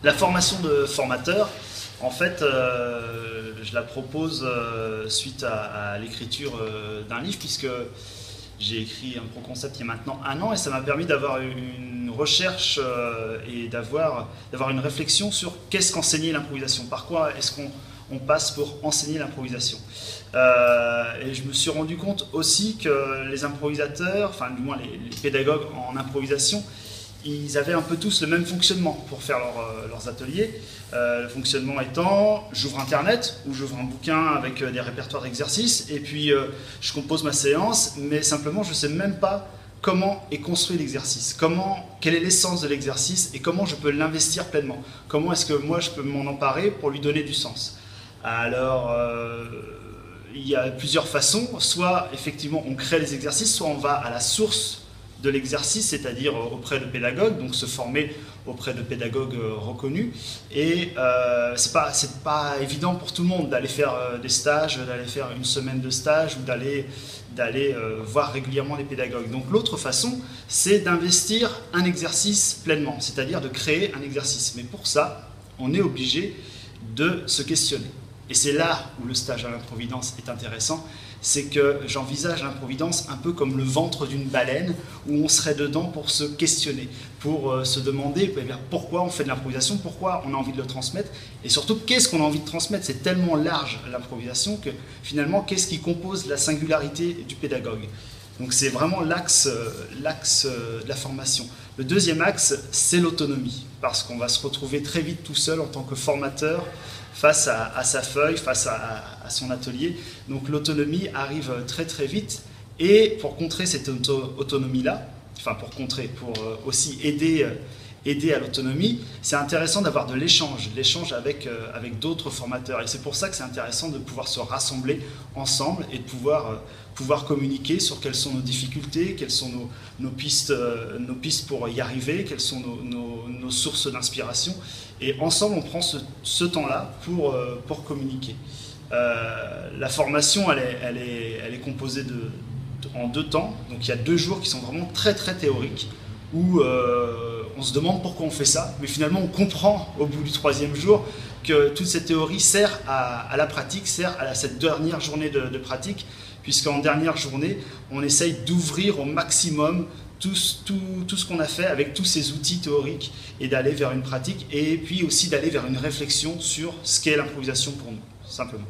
La formation de formateur, en fait, je la propose suite à l'écriture d'un livre, puisque j'ai écrit un pro-concept il y a maintenant 1 an, et ça m'a permis d'avoir une recherche et d'avoir une réflexion sur qu'est-ce qu'enseigner l'improvisation, par quoi est-ce qu'on passe pour enseigner l'improvisation. Et je me suis rendu compte aussi que les improvisateurs, enfin du moins les pédagogues en improvisation, ils avaient un peu tous le même fonctionnement pour faire leurs ateliers. Le fonctionnement étant, j'ouvre Internet ou j'ouvre un bouquin avec des répertoires d'exercices et puis je compose ma séance, mais simplement je ne sais même pas comment est construit l'exercice, quelle est l'essence de l'exercice et comment je peux l'investir pleinement. Comment est-ce que moi je peux m'en emparer pour lui donner du sens. Alors, il y a plusieurs façons. Soit effectivement on crée les exercices, soit on va à la source de l'exercice, c'est-à-dire auprès de pédagogues, donc se former auprès de pédagogues reconnus. Et c'est pas évident pour tout le monde d'aller faire des stages, d'aller faire une semaine de stage ou d'aller voir régulièrement les pédagogues. Donc l'autre façon, c'est d'investir un exercice pleinement, c'est-à-dire de créer un exercice. Mais pour ça, on est obligé de se questionner. Et c'est là où le stage à l'improvidence est intéressant, c'est que j'envisage l'improvidence un peu comme le ventre d'une baleine, où on serait dedans pour se questionner, pour se demander pourquoi on fait de l'improvisation, pourquoi on a envie de le transmettre, et surtout qu'est-ce qu'on a envie de transmettre. C'est tellement large l'improvisation que finalement, qu'est-ce qui compose la singularité du pédagogue. Donc c'est vraiment l'axe de la formation. Le deuxième axe, c'est l'autonomie, parce qu'on va se retrouver très vite tout seul en tant que formateur, face à sa feuille, face à son atelier. Donc l'autonomie arrive très très vite, et pour contrer cette autonomie-là, enfin pour aussi aider à l'autonomie, c'est intéressant d'avoir de l'échange avec d'autres formateurs. Et c'est pour ça que c'est intéressant de pouvoir se rassembler ensemble et de pouvoir communiquer sur quelles sont nos difficultés, quelles sont nos pistes pour y arriver, quelles sont nos sources d'inspiration. Et ensemble, on prend ce temps-là pour communiquer. La formation, elle est composée en 2 temps. Donc il y a 2 jours qui sont vraiment très très théoriques, où on se demande pourquoi on fait ça, mais finalement on comprend au bout du 3e jour que toute cette théorie sert à la pratique, sert à cette dernière journée de pratique, puisqu'en dernière journée, on essaye d'ouvrir au maximum tout ce qu'on a fait avec tous ces outils théoriques et d'aller vers une pratique, et puis aussi d'aller vers une réflexion sur ce qu'est l'improvisation pour nous, simplement.